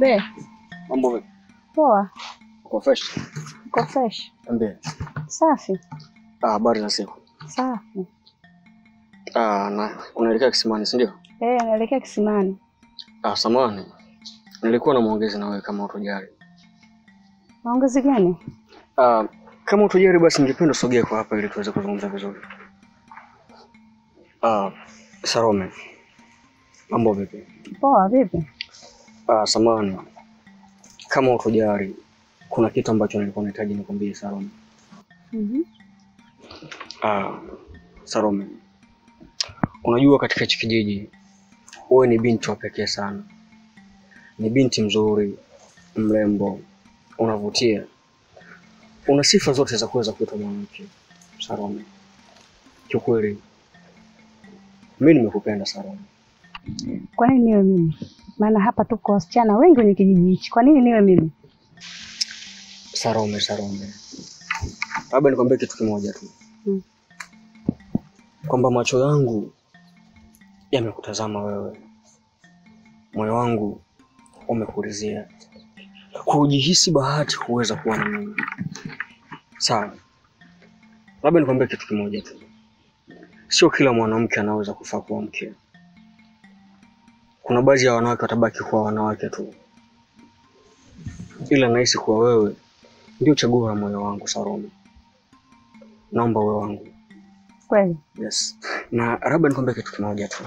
Be. Mambo vipi? Poa. Uko fresh? Uko fresh. Ambie. Safi. Habari za siku. Safi. Na unaelekea kisimani, si ndio? Naelekea kisimani. Samahani. Nilikuwa na maongezi na wewe kama utojali. Maongezi gani? Kama utojali basi ningependa usogee kwa hapa ili tuweze kuzungumza vizuri. Salome. Mambo vipi? Poa, vipi? Samahani. Kama utojali, kuna kitu ambacho nilikuwa nahitaji nikwambie Salome. Salome. Unajua katika hichi kijiji wewe ni binti wa pekee sana. Ni binti mzuri, mrembo, unavutia. Una sifa zote za kuweza kuitwa mwanamke. Salome. Kiukweli mimi nimekupenda Salome. Kwa nini niwe mimi? Maana hapa tuko wasichana wengi kwenye kijiji hichi. Kwa nini niwe mimi? Salome. Labda nikwambie kitu kimoja tu. Kwamba macho yangu yamekutazama wewe. Moyo wangu umekulizia. Kujihisi bahati kuweza kuwa na mimi. Sawa. Labda nikwambie kitu kimoja tu. Sio kila mwanamke anaweza kufaa kuwa mke. Kuna baadhi ya wanawake watabaki kuwa wanawake tu. Ila nahisi kuwa wewe ndio chaguo la moyo wangu Salome. Naomba wewe wangu. Kweli? Yes. Na labda nikwambie kitu kimoja tu.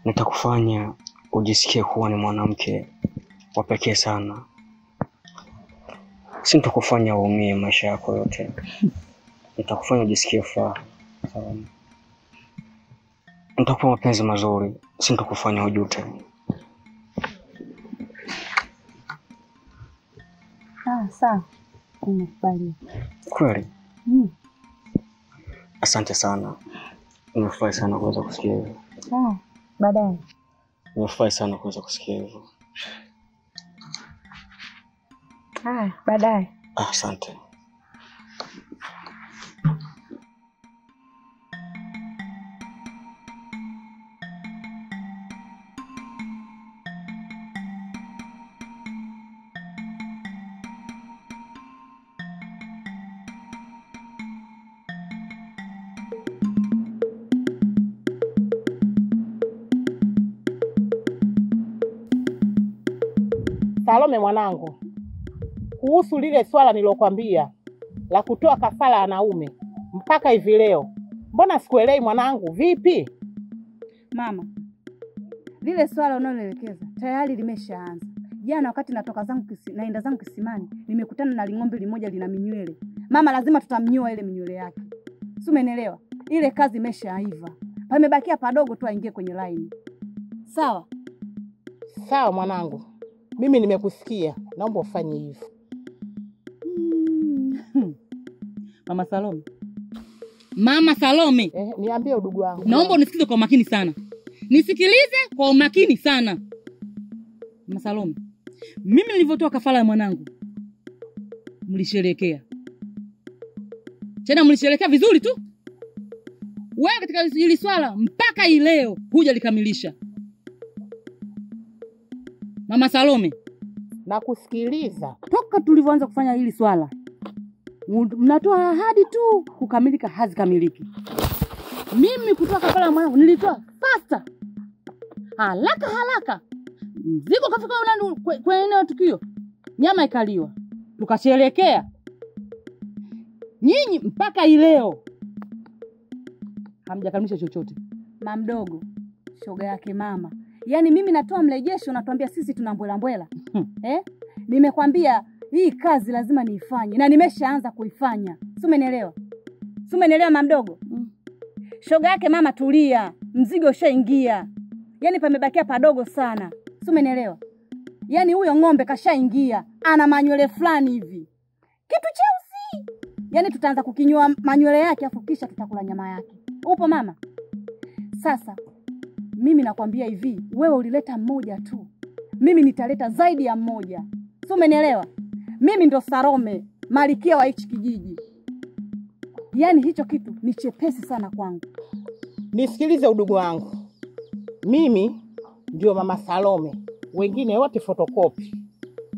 Nitakufanya ujisikie kuwa ni mwanamke wa pekee sana. Sitakufanya uumie maisha yako yote. Nitakufanya ujisikie furaha. Salome. Nitakupa mapenzi mazuri, sitakufanya ujute. Sawa. Nimekubali. Kweli? Asante sana. Nimefurahi sana kuweza kusikia hivyo. Baadaye. Nimefurahi sana kuweza kusikia hivyo. Baadaye. Asante. Salome mwanangu, kuhusu lile swala nilokuambia la kutoa kafara wanaume mpaka hivi leo, mbona sikuelewi mwanangu? Vipi? Mama, lile swala unaloelekeza tayari limeshaanza. Jana wakati natoka zangu naenda zangu kisimani, nimekutana na ling'ombe limoja lina minywele. Mama, lazima tutamnyoa ile minywele yake. Si umeelewa? Ile kazi imeshaiva. Pamebakia padogo tu aingie kwenye line. Sawa? Sawa mwanangu. Mimi nimekusikia. Naomba ufanye hivyo. Mama Salome. Niambie udugu wangu. Naomba unisikize kwa makini sana. Nisikilize kwa umakini sana. Mama Salome. Mimi nilivyotoa kafara ya mwanangu, mlisherehekea. Tena mlisherehekea vizuri tu. Wewe katika hili swala mpaka hii leo huja likamilisha. Mama Salome, nakusikiliza. Toka tulivyoanza kufanya hili swala, mnatoa ahadi tu, kukamilika hazikamiliki. Mimi kutoa kafara mwanangu nilitoa faster. Haraka. Mzigo kafika kwenye eneo tukio. Nyama ikaliwa. Tukasherehekea. Nyinyi mpaka hii leo hamjakamilisha chochote. Mamdogo, shoga yake mama. Yaani mimi natoa mrejesho natuambia sisi tuna mbwela. Nimekwambia hii kazi lazima niifanye na nimeshaanza kuifanya. Si umenielewa? Si umenielewa mamdogo? Shoga yake mama, tulia. Mzigo ushaingia. Yaani pamebakia padogo sana. Si umenielewa? Yaani huyo ng'ombe kashaingia, ana manywele fulani hivi. Kitu cheusi. Yaani tutaanza kukinywa manywele yake afu kisha tutakula nyama yake. Upo mama? Sasa mimi nakwambia hivi, wewe ulileta mmoja tu. Mimi nitaleta zaidi ya mmoja. Si umenielewa? Mimi ndo Salome, malkia wa hichi kijiji. Yaani hicho kitu ni chepesi sana kwangu. Nisikilize udugu wangu. Mimi ndio mama Salome. wengine wote fotokopi.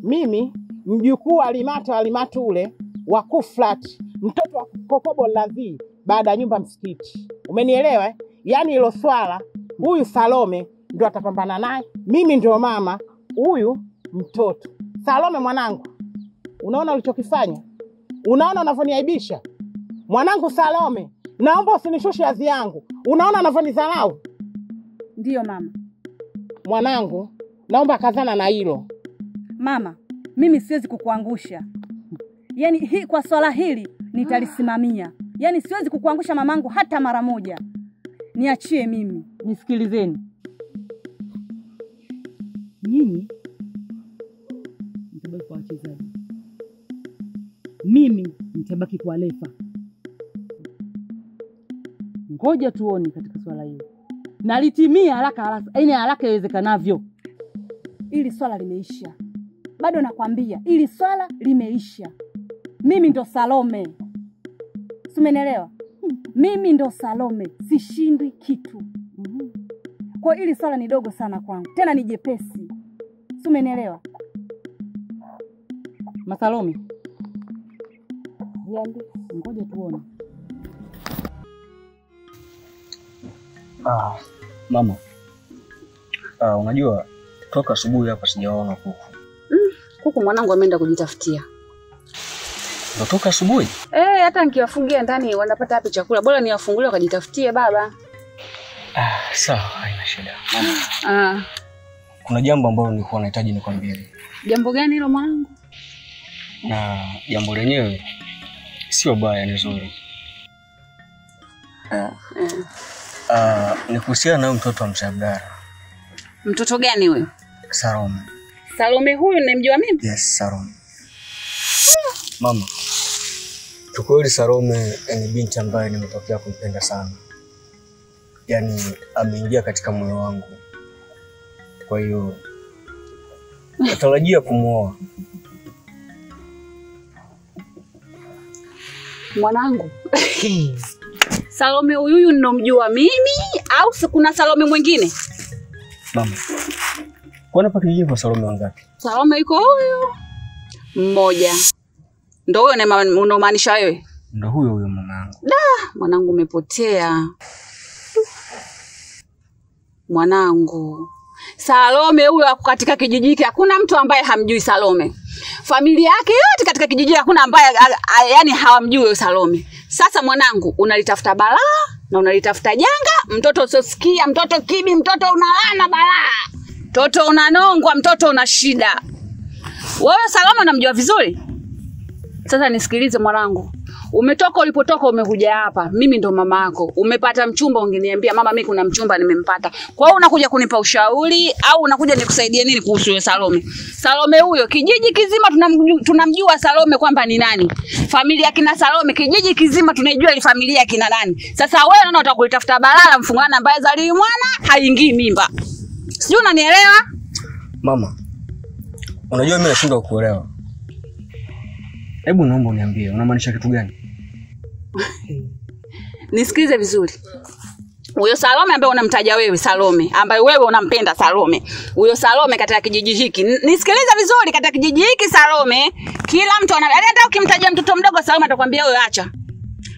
Mimi mjukuu Alimatu ule wa Kuflat, mtoto wa Kokobo Lazi baada ya nyumba msikiti. Umenielewa eh? Yaani hilo swala huyu Salome ndio atapambana naye. Mimi ndio mama, huyu mtoto. Salome mwanangu, unaona ulichokifanya? Unaona unavyoniaibisha? Mwanangu Salome, naomba usinishushe hadhi yangu. Unaona unavyonidharau? Ndiyo mama. Mwanangu, naomba kazana na hilo. Mama, mimi siwezi kukuangusha. Yaani kwa swala hili nitalisimamia. Yaani siwezi kukuangusha mamangu hata mara moja. Niachie mimi. Nisikilizeni. Nyinyi mtabaki kwa wachezaji. Mimi nitabaki kwa lefa. Ngoja tuone katika swala hili. Nalitimia haraka iwezekanavyo. Ili swala limeisha. Bado nakwambia, ili swala limeisha. Mimi ndo Salome. Umenielewa? Mimi ndo Salome, sishindwi kitu. Kwa ili swala ni dogo sana kwangu. Tena ni jepesi. Umenielewa? Masalome. Ngoja tuone. Mama. Unajua toka asubuhi hapa sijaona kuku. Kuku mwanangu ameenda kujitafutia. Ndio toka asubuhi? Hata nikiwafungia ndani wanapata wapi chakula? Bora niwafungulie wakajitafutie baba. Sawa, haina shida. Mama. Kuna jambo ambalo nilikuwa nahitaji nikwambie. Jambo gani hilo mwanangu? Na jambo lenyewe sio baya, ni zuri. Ni kuhusiana na mtoto wa Mshabdara. Mtoto gani huyo? Salome. Salome huyu nimemjua mimi? Yes, Salome. Mama, tukweli Salome ni binti ambaye nimetokea kumpenda sana. Yaani ameingia katika moyo wangu. Kwa hiyo natarajia kumuoa. Mwanangu. Salome huyu ninomjua mimi au kuna Salome mwingine? Mama, kwa nini kijiji kwa Salome wangapi? Salome yuko huyu mmoja. Ndio huyo unaomaanisha wewe? Ndio huyo mamangu. Mwanangu umepotea. Mwanangu. Salome huyo wako katika kijiji hiki, hakuna mtu ambaye hamjui Salome. Familia yake yote katika kijiji hakuna ambaye yani hawamjui huyo Salome. Sasa mwanangu, unalitafuta balaa na unalitafuta janga, mtoto usosikia, mtoto kibi, mtoto unalana balaa. Mtoto unanongwa, mtoto una shida. Wewe Salome unamjua vizuri? Sasa nisikilize mwanangu. Umetoka ulipotoka umekuja hapa. Mimi ndo mama yako. Umepata mchumba ungeniambia mama mimi kuna mchumba nimempata. Kwa hiyo unakuja kunipa ushauri au unakuja nikusaidie nini kuhusu huyo Salome? Salome huyo kijiji kizima tunamjua Salome kwamba ni nani. Familia kina Salome kijiji kizima tunaijua ile familia kina nani. Sasa wewe unaona utakulitafuta balala mfungana ambaye zali mwana haingii mimba. Sijui unanielewa? Mama, unajua mimi nashindwa kukuelewa. Hebu naomba uniambie unamaanisha kitu gani? Nisikilize vizuri. Huyo Salome ambaye unamtaja wewe Salome, ambaye wewe unampenda Salome. Huyo Salome katika kijiji hiki. Nisikilize vizuri, katika kijiji hiki Salome, kila mtu hata ukimtaja mtoto mdogo Salome atakwambia wewe acha.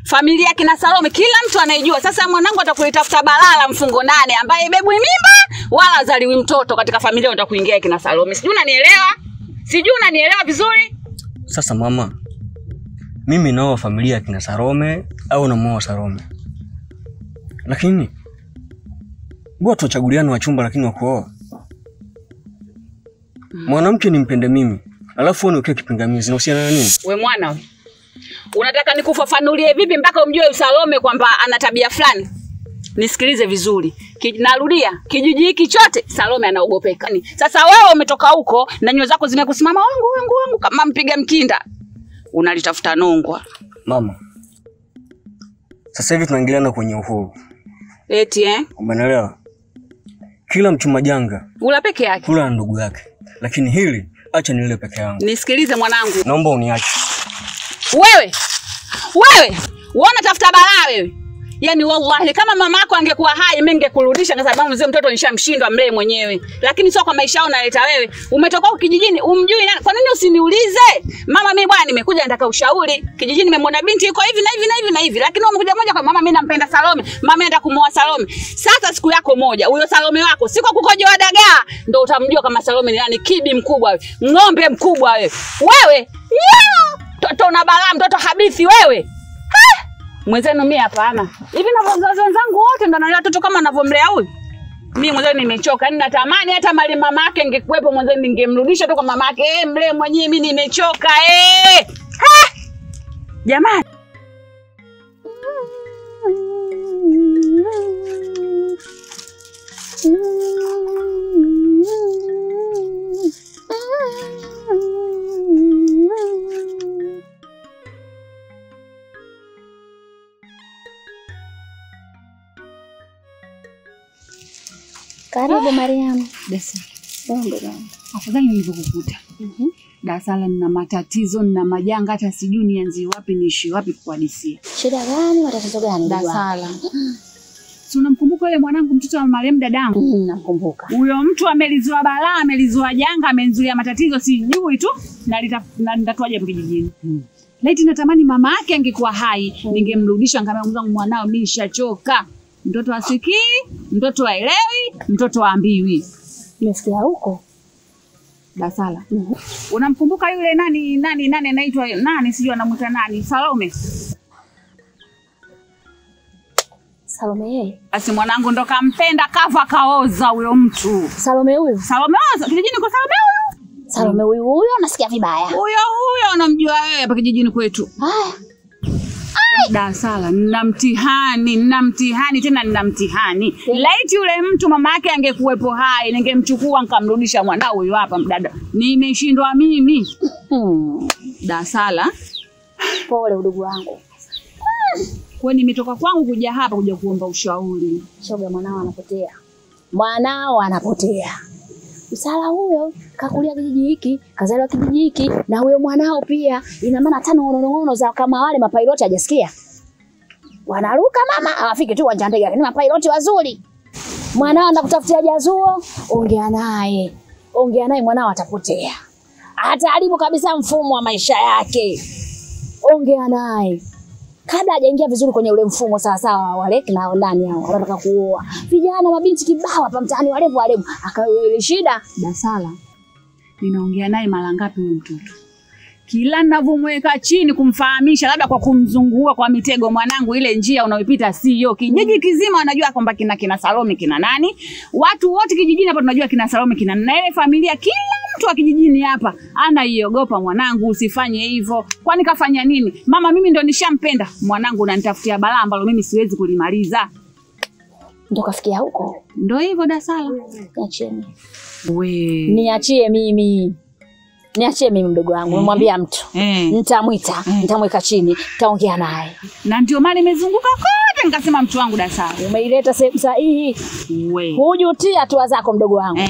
Familia kina Salome kila mtu anaijua. Sasa mwanangu atakulitafuta balala mfungo nane ambaye bebwi mimba wala zaliwi mtoto katika familia utakuingia kina Salome. Sijui unanielewa? Sijui unanielewa vizuri? Sasa mama, mimi nao familia kina Salome au namuoa Salome. Lakini mbona tuchaguliana wachumba lakini wakuoa? Mwanamke nimpende mimi, alafu wewe ukiwa kipingamizi na usiana na nini? We mwana we. Unataka nikufafanulie vipi mpaka umjue Salome kwamba ana tabia fulani? Nisikilize vizuri. Narudia, kijiji hiki chote Salome anaogopeka. Sasa wewe umetoka huko na nyoyo zako zimekusimama wangu kama mpiga mkinda. Unalitafuta nongwa. Mama, sasa hivi tunaingiliana kwenye uhuru. Eti Umeelewa? Kila mchuma janga ula peke yake. Kula ndugu yake. Lakini hili acha nile peke yangu. Nisikilize mwanangu. Naomba uniache. Wewe unatafuta balaa wewe. Yaani wallahi kama mama yako angekuwa hai mimi ningekurudisha kwa sababu mzee mtoto nishamshindwa mlee mwenyewe. Lakini sio kwa maisha yao naleta wewe. Umetoka huko kijijini umjui nani? Kwa nini usiniulize? Mama mimi bwana nimekuja nataka ushauri. Kijijini nimemwona binti yuko hivi na hivi na hivi na hivi. Lakini umekuja moja kwa mama mimi nampenda Salome. Mama anaenda kumuoa Salome. Sasa siku yako moja huyo Salome wako siku kukojoa dagaa ndio utamjua kama Salome ni nani kibi mkubwa wewe. Ng'ombe mkubwa wewe. Wewe mtoto na balaa mtoto habithi wewe. Mwenzenu mimi hapana. Hivi na wazazi wenzangu wote ndo analea watoto kama anavyomlea huyu. Mimi mwenzenu nimechoka. Ninatamani hata mali mama yake ingekuepo mwenzenu ningemrudisha tu kwa mama yake. Mlee mwenyewe mimi nimechoka Jamani. Karibu Mariam. Dasa. Ndio bwana. Afadhali nilivyokukuta. Darasala nina matatizo na majanga hata sijui nianzie wapi niishi wapi kuhadisia. Shida gani? Matatizo gani? Darasala. Si unamkumbuka yule mwanangu mtoto wa Mariam dadangu? Nakumbuka. Huyo mtu amelizua balaa, amelizua janga, amenzuia matatizo sijui tu na nitatoaje hapo kijijini. Laiti natamani mama yake angekuwa hai, ningemrudisha ngamwambia mwanao mimi nishachoka. Mtoto asikii, mtoto aelewi, mtoto aambiwi. Nimesikia huko. Dasala. Unamkumbuka yule nani anaitwa nani sijui anamuita nani? Salome. Salome yeye. Basi mwanangu ndo kampenda kafa kaoza huyo mtu. Salome huyo. Salome oza kijijini kwa Salome huyo. Salome huyo nasikia vibaya. Huyo unamjua wewe hapa kijijini kwetu. Haya. Dasala nina mtihani tena nina mtihani. Laiti yule mtu mama yake angekuwepo hai ningemchukua nikamrudisha mwanao huyo hapa mdada. Nimeshindwa mimi. Dasala. Pole udugu wangu. Kwa nimetoka kwangu kuja hapa kuja kuomba ushauri. Shoga mwanao anapotea. Mwanao anapotea. Usala huyo kakulia kijiji hiki, kazaliwa kijiji hiki na huyo mwanao pia. Ina maana hata ngono za kama wale mapiloti hajasikia. Wanaruka mama, awafike tu uwanja ndege. Ni mapiloti wazuri. Mwanao anakutafutia jazuo, ongea naye. Ongea naye mwanao atapotea. Ataharibu kabisa mfumo wa maisha yake. Ongea naye. Kabla hajaingia vizuri kwenye ule mfumo sawa wale na ndani hao wanataka kuoa. Vijana mabinti kibao hapa mtaani walevu. Akawa ile shida. Dasala. Ninaongea naye mara ngapi huyo mtoto? Kila ninavomweka chini kumfahamisha labda kwa kumzungua kwa mitego mwanangu ile njia unayoipita sio. Kijiji kizima wanajua kwamba kina Salome kina nani? Watu wote kijijini hapa tunajua kina Salome kina nani. Na ile familia kila mtu wa kijijini hapa anaiogopa mwanangu usifanye hivyo. Kwani kafanya nini? Mama mimi ndo nishampenda. Mwanangu unanitafutia balaa ambalo mimi siwezi kulimaliza. Ndio kafikia huko. Ndio hivyo Dasala. Niacheni. Niachie mimi. Niachie mimi mdogo wangu. Nimwambia mtu. Nitamwita, nitamweka chini, taongea naye. Na ndio maana nimezunguka kote nikasema mtu wangu Dasala. Umeileta sehemu sahihi. Hujutia hatua zako mdogo wangu.